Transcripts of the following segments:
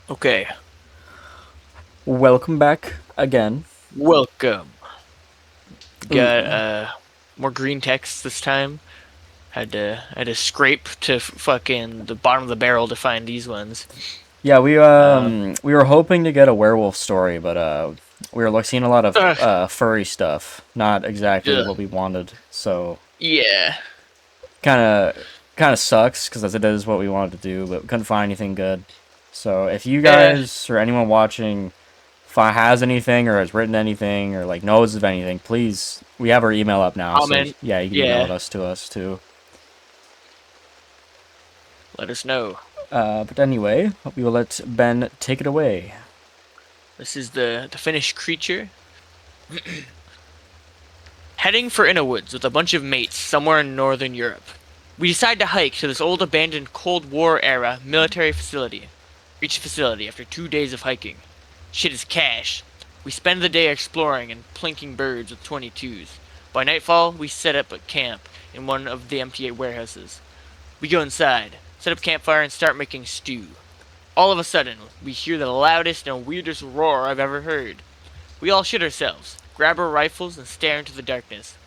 Okay, Welcome back again. welcome. We got Ooh. more green text this time. Had to scrape to fucking the bottom of the barrel to find these ones. Yeah, we Um, um we were hoping to get a werewolf story, but we were seeing a lot of ugh, furry stuff. Not exactly ugh, what we wanted. So yeah, kind of kind of sucks because it is what we wanted to do, but we couldn't find anything good. So if you eh. guys or anyone watching has anything or has written anything or like knows of anything, please, we have our email up now, so Comment. yeah, you can email Yeah, it us too. let us know. But anyway, we will let Ben take it away. This is the Finnish creature heading for inner woods with a bunch of mates somewhere in northern Europe. We decide to hike to this old abandoned Cold War era military facility. Reach the facility after 2 days of hiking. Shit is cash. We spend the day exploring and plinking birds with 22s. By nightfall, we set up a camp in one of the empty warehouses. We go inside, set up campfire, and start making stew. All of a sudden, we hear the loudest and weirdest roar I've ever heard. We all shit ourselves, grab our rifles, and stare into the darkness.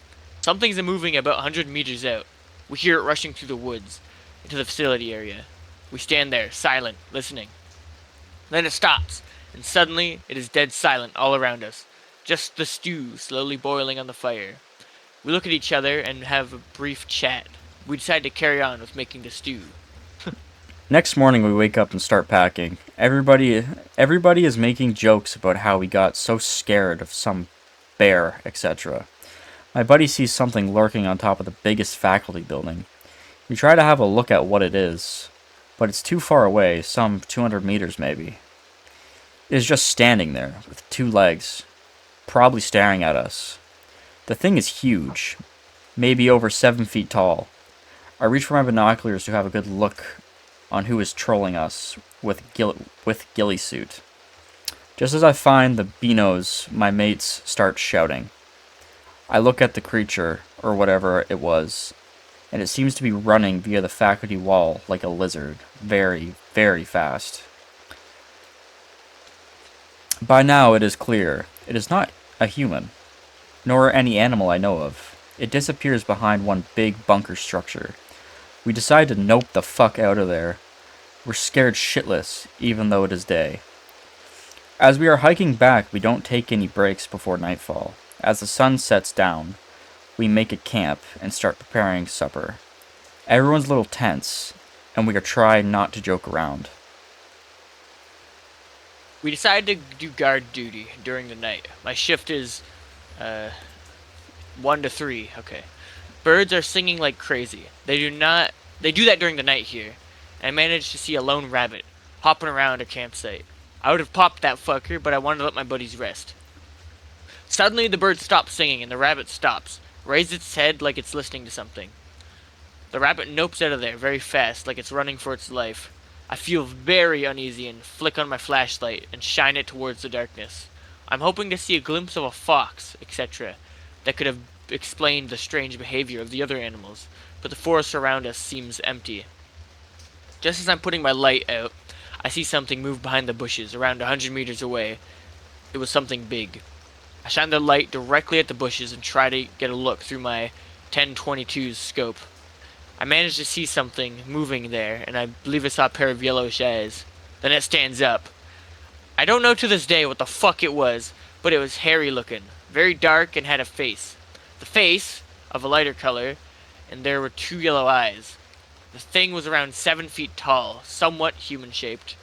Something's moving about 100 meters out. We hear it rushing through the woods, into the facility area. We stand there, silent, listening. Then it stops, and suddenly it is dead silent all around us. Just the stew slowly boiling on the fire. We look at each other and have a brief chat. We decide to carry on with making the stew. Next morning, we wake up and start packing. Everybody is making jokes about how we got so scared of some bear, etc. My buddy sees something lurking on top of the biggest faculty building. We try to have a look at what it is, but it's too far away, some 200 meters maybe. It is just standing there, with two legs, probably staring at us. The thing is huge, maybe over 7 feet tall. I reach for my binoculars to have a good look on who is trolling us with ghillie suit. Just as I find the binos, my mates start shouting. I look at the creature, or whatever it was, and it seems to be running via the faculty wall like a lizard, very, very fast. By now it is clear, it is not a human, nor any animal I know of. It disappears behind one big bunker structure. We decide to nope the fuck out of there. We're scared shitless, even though it is day. As we are hiking back, we don't take any breaks before nightfall. As the sun sets down, we make a camp and start preparing supper. Everyone's a little tense, and we are trying not to joke around. We decide to do guard duty during the night. My shift is uh, 1 to 3. Okay. Birds are singing like crazy. They do that during the night here. I managed to see a lone rabbit hopping around a campsite. I would have popped that fucker, but I wanted to let my buddies rest. Suddenly, the bird stops singing and the rabbit stops, raises its head like it's listening to something. The rabbit nopes out of there very fast, like it's running for its life. I feel very uneasy and flick on my flashlight and shine it towards the darkness. I'm hoping to see a glimpse of a fox, etc., that could have explained the strange behavior of the other animals, but the forest around us seems empty. Just as I'm putting my light out, I see something move behind the bushes around 100 meters away. It was something big. I shine the light directly at the bushes and try to get a look through my 1022's scope. I managed to see something moving there, and I believe I saw a pair of yellowish eyes. Then it stands up. I don't know to this day what the fuck it was, but it was hairy looking, very dark, and had a face. The face, of a lighter color, and there were two yellow eyes. The thing was around 7 feet tall, somewhat human shaped.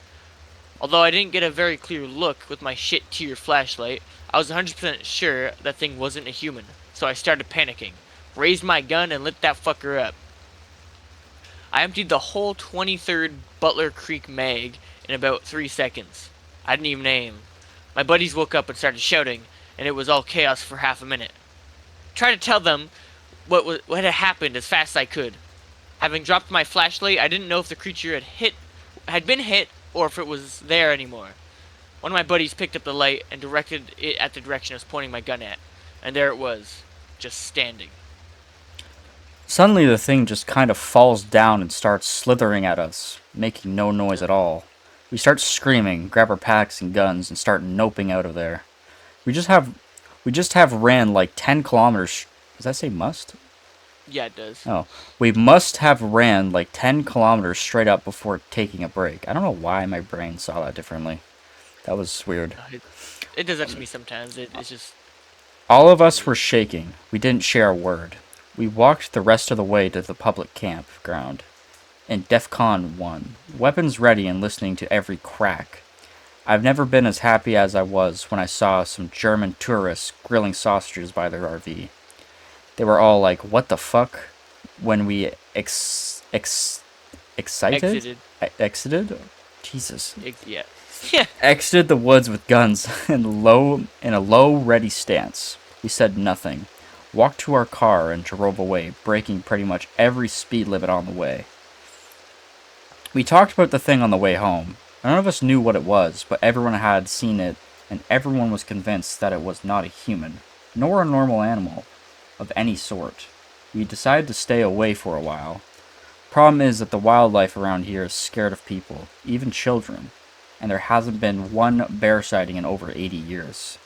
Although I didn't get a very clear look with my shit tier flashlight, I was 100% sure that thing wasn't a human, so I started panicking, raised my gun, and lit that fucker up. I emptied the whole 23rd Butler Creek mag in about 3 seconds. I didn't even aim. My buddies woke up and started shouting, and it was all chaos for half a minute. I tried to tell them what had happened as fast as I could. Having dropped my flashlight, I didn't know if the creature had been hit or if it was there anymore. One of my buddies picked up the light and directed it at the direction I was pointing my gun at, and there it was, just standing. Suddenly, the thing just kind of falls down and starts slithering at us, making no noise at all. We start screaming, grab our packs and guns, and start noping out of there. We just have we just have ran like 10 kilometers. Does that say must? Yeah, it does. Oh, we must have ran like 10 kilometers straight up before taking a break. I don't know why my brain saw that differently. That was weird. It does that to me sometimes. It's just All of us were shaking. We didn't share a word. We walked the rest of the way to the public campground. In DEFCON 1, weapons ready and listening to every crack. I've never been as happy as I was when I saw some German tourists grilling sausages by their RV. They were all like, "What the fuck?" when we excited? exited. Exited? Jesus. Yeah. Yeah. Exited the woods with guns in a low ready stance. We said nothing. Walked to our car and drove away, breaking pretty much every speed limit on the way. We talked about the thing on the way home. None of us knew what it was, but everyone had seen it, and everyone was convinced that it was not a human, nor a normal animal of any sort. We decided to stay away for a while. Problem is that the wildlife around here is scared of people, even children, and there hasn't been one bear sighting in over 80 years.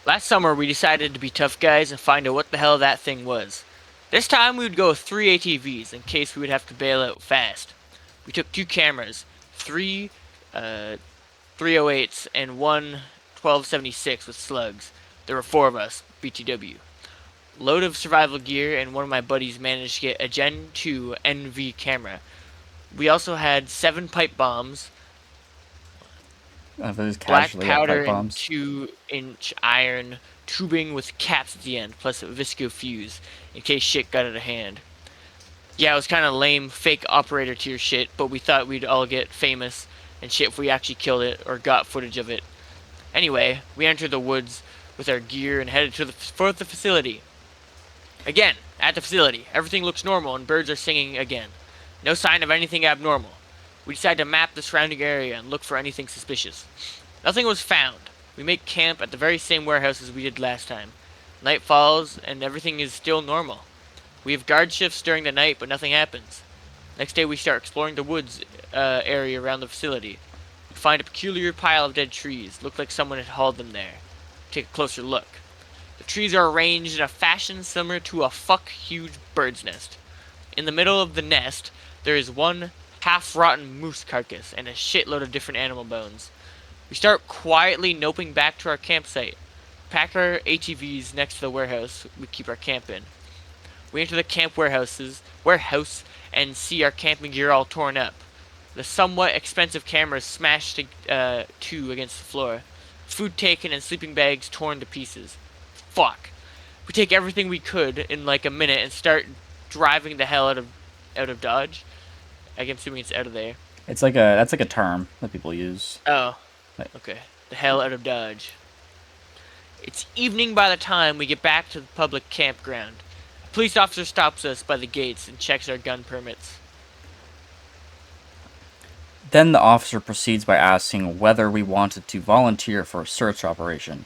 Last summer, we decided to be tough guys and find out what the hell that thing was. This time, we would go with 3 ATVs in case we would have to bail out fast. We took 2 cameras, three 308s, and one 1276 with slugs. There were 4 of us, BTW. Load of survival gear, and one of my buddies managed to get a Gen 2 NV camera. We also had 7 pipe bombs, Those black casually at pipe powder, and bombs. 2-inch iron tubing with caps at the end, plus a visco fuse in case shit got out of hand. Yeah, it was kind of lame, fake operator tier shit, but we thought we'd all get famous and shit if we actually killed it or got footage of it. Anyway, we entered the woods with our gear and headed for the facility. Again, at the facility, everything looks normal and birds are singing again. No sign of anything abnormal. We decided to map the surrounding area and look for anything suspicious. Nothing was found. We make camp at the very same warehouse as we did last time. Night falls and everything is still normal. We have guard shifts during the night, but nothing happens. Next day, we start exploring the woods area around the facility. We find a peculiar pile of dead trees. Looked like someone had hauled them there. Take a closer look. The trees are arranged in a fashion similar to a huge bird's nest. In the middle of the nest, there is one half-rotten moose carcass and a shitload of different animal bones. We start quietly noping back to our campsite. Pack our ATVs next to the warehouse we keep our camp in. We enter the camp warehouse and see our camping gear all torn up. The somewhat expensive cameras smashed two against the floor. Food taken and sleeping bags torn to pieces. Fuck. We take everything we could in like a minute and start driving the hell out of Dodge. I'm assuming it's out of there. It's like that's like a term that people use. Oh, Like, okay. The hell out of Dodge. It's evening by the time we get back to the public campground. A police officer stops us by the gates and checks our gun permits. Then the officer proceeds by asking whether we wanted to volunteer for a search operation.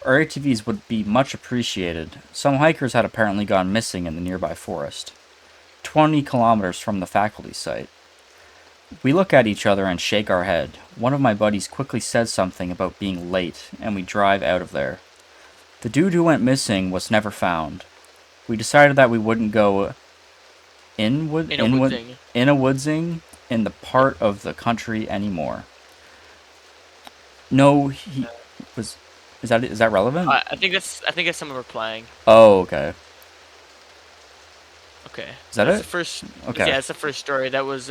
Our ATVs would be much appreciated. Some hikers had apparently gone missing in the nearby forest, 20 kilometers from the faculty site. We look at each other and shake our head. One of my buddies quickly says something about being late, and we drive out of there. The dude who went missing was never found. We decided that we wouldn't go In a woodsing. in a woodsing in the part of the country anymore. No, he was. Is that relevant? I think that's someone replying. Oh, okay. Okay. Is that That's it? the first. Okay. Yeah, that's the first story. That was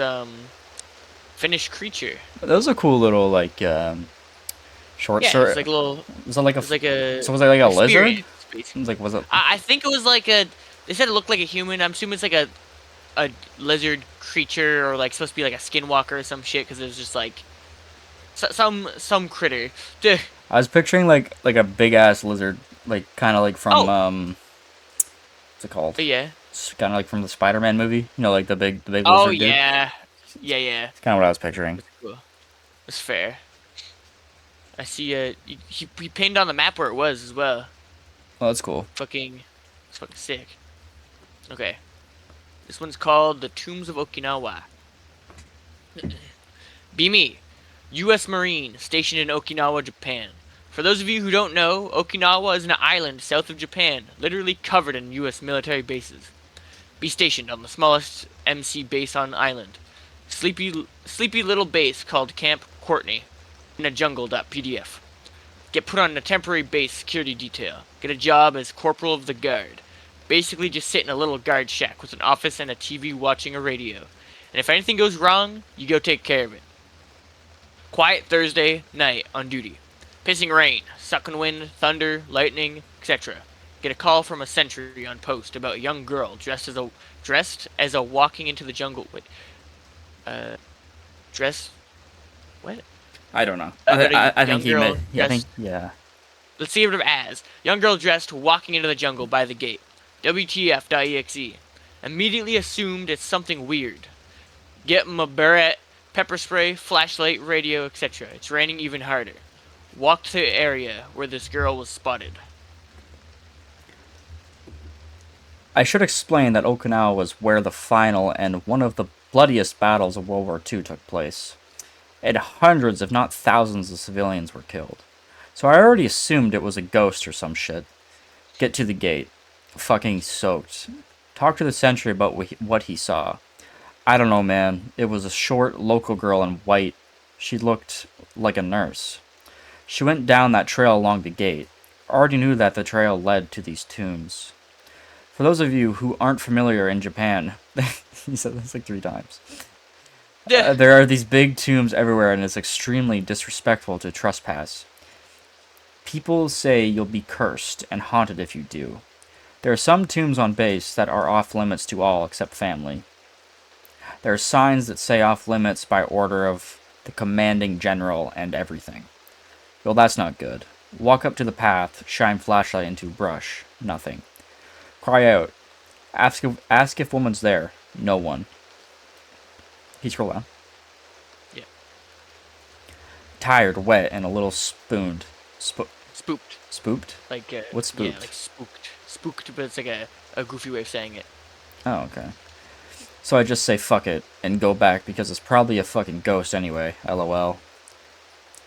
Finnish creature. That was a cool little like short Yeah, story. it's like a little. Was it like a? It's like a. So was it like a lizard? Experience, It was like was it? I think it was like a. They said it looked like a human. I'm assuming it's like a lizard creature or like supposed to be like a skinwalker or some shit because it was just like some critter. Duh. I was picturing like a big ass lizard, like kind of like from Oh. what's it called? But yeah. It's kind of like from the Spider-Man movie. You know, like the big Oh lizard dude. yeah. Yeah. It's kind of what I was picturing. Cool. That's fair. I see. He pinned on the map where it was as well. Oh, that's cool. It's fucking sick. Okay. This one's called The Tombs of Okinawa. Be me, U.S. Marine stationed in Okinawa, Japan. For those of you who don't know, Okinawa is an island south of Japan, literally covered in U.S. military bases. Be stationed on the smallest MC base on island. Sleepy little base called Camp Courtney in a jungle.pdf. Get put on a temporary base security detail. Get a job as corporal of the guard. Basically just sit in a little guard shack with an office and a TV watching a radio. And if anything goes wrong, you go take care of it. Quiet Thursday night on duty. Pissing rain, sucking wind, thunder, lightning, etc. Get a call from a sentry on post about a young girl dressed as a walking into the jungle. Wait, uh, dressed what? I don't know. About a I think young he girl meant. Yeah, I think dressed. yeah. Let's see what it as. Young girl dressed walking into the jungle by the gate. WTF.exe. Immediately assumed it's something weird. Get him a beret, pepper spray, flashlight, radio, etc. It's raining even harder. Walk to the area where this girl was spotted. I should explain that Okinawa was where the final and one of the bloodiest battles of World War II took place, and hundreds, if not thousands, of civilians were killed. So I already assumed it was a ghost or some shit. Get to the gate. Fucking soaked. Talk to the sentry about what he saw. I don't know, man. It was a short local girl in white. She looked like a nurse. She went down that trail along the gate. Already knew that the trail led to these tombs. For those of you who aren't familiar in Japan, he said this like 3 times. There are these big tombs everywhere, and it's extremely disrespectful to trespass. People say you'll be cursed and haunted if you do. There are some tombs on base that are off limits to all except family. There are signs that say off limits by order of the commanding general and everything. Well, that's not good. Walk up to the path, shine flashlight into brush. Nothing. Cry out. Ask if woman's there. No one. Can you scroll down? Yeah. Tired, wet, and a little spooned. Spooked. Spooked? Like, What's yeah, spooked? like spooked. Spooked, but it's like a goofy way of saying it. Oh, okay. So I just say fuck it and go back because it's probably a fucking ghost anyway. LOL.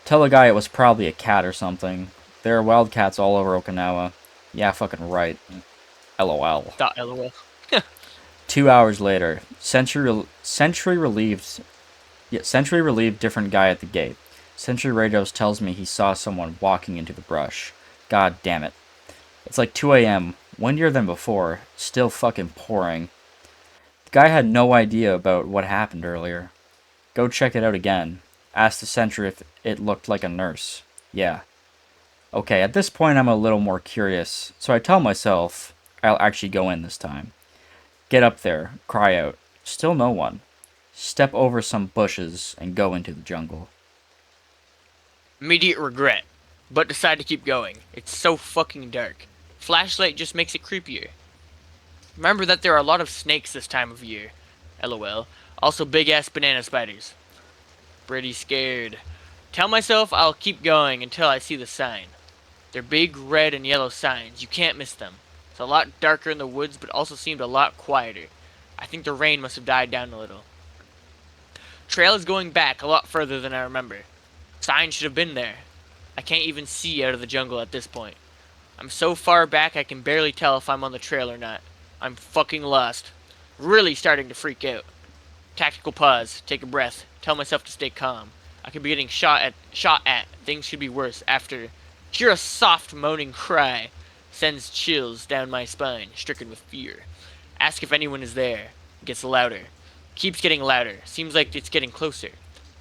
Tell the guy it was probably a cat or something. There are wildcats all over Okinawa. Yeah, fucking right. LOL. Dot lol. 2 hours later, Sentry relieved different guy at the gate. Sentry radios tells me he saw someone walking into the brush. God damn it. It's like 2 a.m. Windier than before. Still fucking pouring. The guy had no idea about what happened earlier. Go check it out again. Ask the sentry if it looked like a nurse. Yeah. Okay, at this point I'm a little more curious, so I tell myself I'll actually go in this time. Get up there, cry out. Still no one. Step over some bushes and go into the jungle. Immediate regret, but decide to keep going. It's so fucking dark. Flashlight just makes it creepier. Remember that there are a lot of snakes this time of year. LOL. Also big ass banana spiders. Pretty scared. Tell myself I'll keep going until I see the sign. They're big red and yellow signs. You can't miss them. It's a lot darker in the woods, but also seemed a lot quieter. I think the rain must have died down a little. Trail is going back a lot further than I remember. Sign should have been there. I can't even see out of the jungle at this point. I'm so far back I can barely tell if I'm on the trail or not. I'm fucking lost. Really starting to freak out. Tactical pause, take a breath, tell myself to stay calm. I could be getting shot at. Things could be worse after. Hear a soft moaning cry. Sends chills down my spine, stricken with fear. Ask if anyone is there. It gets louder. Keeps getting louder. Seems like it's getting closer.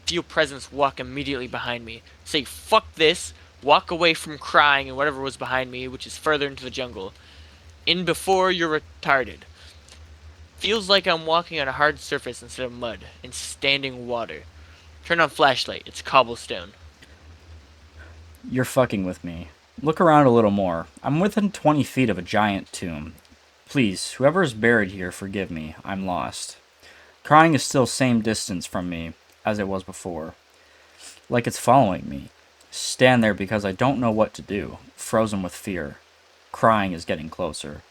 Feel presence walk immediately behind me. Say fuck this. Walk away from crying and whatever was behind me, which is further into the jungle. In before you're retarded. Feels like I'm walking on a hard surface instead of mud, in standing water. Turn on flashlight, it's cobblestone. You're fucking with me. Look around a little more. I'm within 20 feet of a giant tomb. Please, whoever is buried here, forgive me. I'm lost. Crying is still same distance from me as it was before. Like it's following me. Stand there because I don't know what to do, frozen with fear. Crying is getting closer.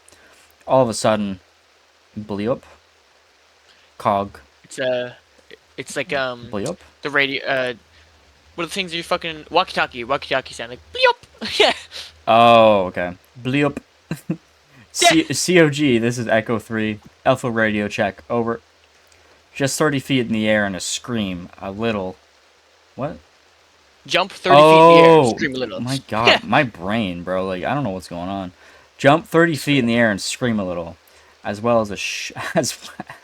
All of a sudden, bleep, cog. It's It's like Bleep. the radio. What are the things you fucking walkie-talkie sound like? Bleep. Yeah. Oh, okay. Bleep. Yeah. COG, this is Echo 3. Alpha radio check. Over. Just 30 feet in the air and a scream. A little. What? Jump 30 feet in the air. Oh, Scream a little. my Yeah. god. My brain, bro. Like, I don't know what's going on. Jump 30 feet in the air and scream a little. As well as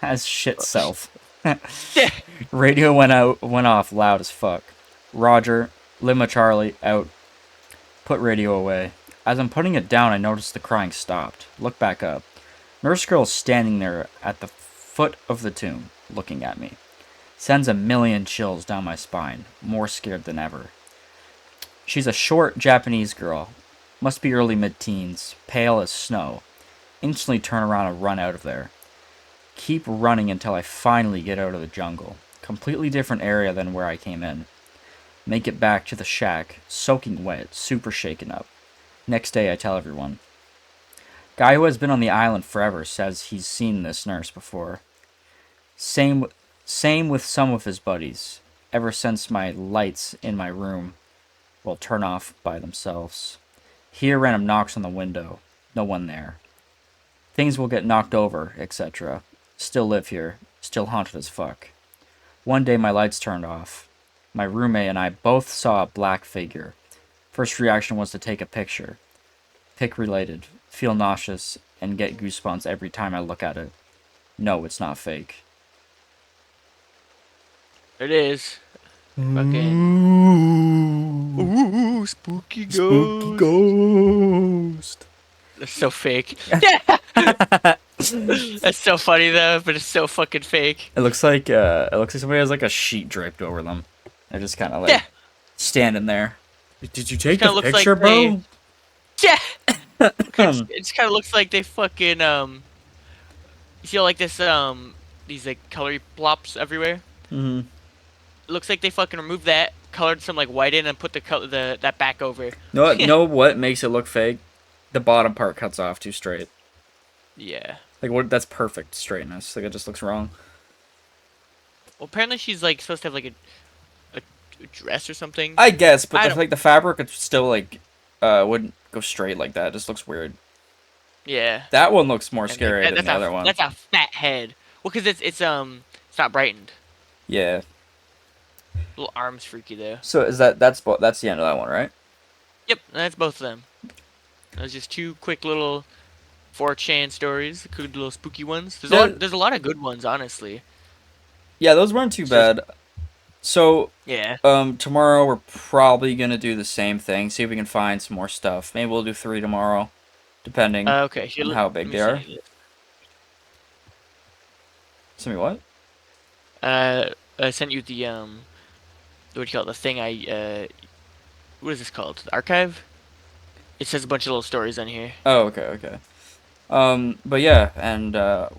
as shit self. Yeah. Radio went off loud as fuck. Roger, Lima Charlie, out. Put radio away. As I'm putting it down, I noticed the crying stopped. Look back up. Nurse girl's standing there at the foot of the tomb, looking at me. Sends a million chills down my spine, more scared than ever. She's a short Japanese girl, must be early mid-teens, pale as snow. Instantly turn around and run out of there. Keep running until I finally get out of the jungle. Completely different area than where I came in. Make it back to the shack, soaking wet, super shaken up. Next day I tell everyone. Guy who has been on the island forever says he's seen this nurse before. Same, same with some of his buddies. Ever since my lights in my room will turn off by themselves. Hear random knocks on the window. No one there. Things will get knocked over, etc. Still live here. Still haunted as fuck. One day my lights turned off. My roommate and I both saw a black figure. First reaction was to take a picture. Pic related. Feel nauseous and get goosebumps every time I look at it. No, it's not fake. It is. Fucking. Ooh, Ooh, spooky spooky ghost. ghost. That's so fake. Yeah. That's so funny though, but it's so fucking fake. It looks like somebody has like a sheet draped over them. They're just kind of Yeah. like standing there. Did you It take kind the of looks picture, like they. bro? Yeah. It just kind of looks like they fucking You see like this these like colory plops everywhere. Mm-hmm. It looks like they fucking removed that, colored some like white in, and put the that back over. Know what makes it look fake? The bottom part cuts off too straight. Yeah. Like what? That's perfect straightness. Like it just looks wrong. Well, apparently she's like supposed to have like a dress or something. I guess, but I the, don't. like the fabric, it's still like wouldn't go straight like that. It just looks weird. Yeah. That one looks more And like scary than the other one. that's a fat head. Well, cause it's not brightened. Yeah. Little arms freaky though. So that's the end of that one, right? Yep, that's both of them. Those just two quick little 4chan stories, good little spooky ones. The- There's a lot of good ones, honestly. Yeah, those weren't too It's just bad. So yeah. tomorrow we're probably gonna do the same thing. See if we can find some more stuff. Maybe we'll do 3 tomorrow, depending Okay. Here, on how let big me they send are. you this. Send me what? I sent you the what do you call it? The thing what is this called? The archive? It says a bunch of little stories on here. Oh, okay, okay. But yeah, and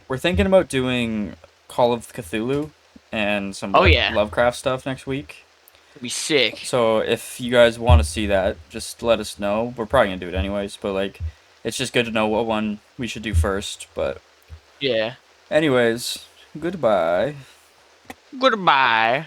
we're thinking about doing Call of Cthulhu and some Oh like yeah, Lovecraft stuff next week. it'd be sick. So if you guys want to see that, just let us know. We're probably gonna do it anyways, but like, it's just good to know what one we should do first. But Yeah. anyways, goodbye. Goodbye.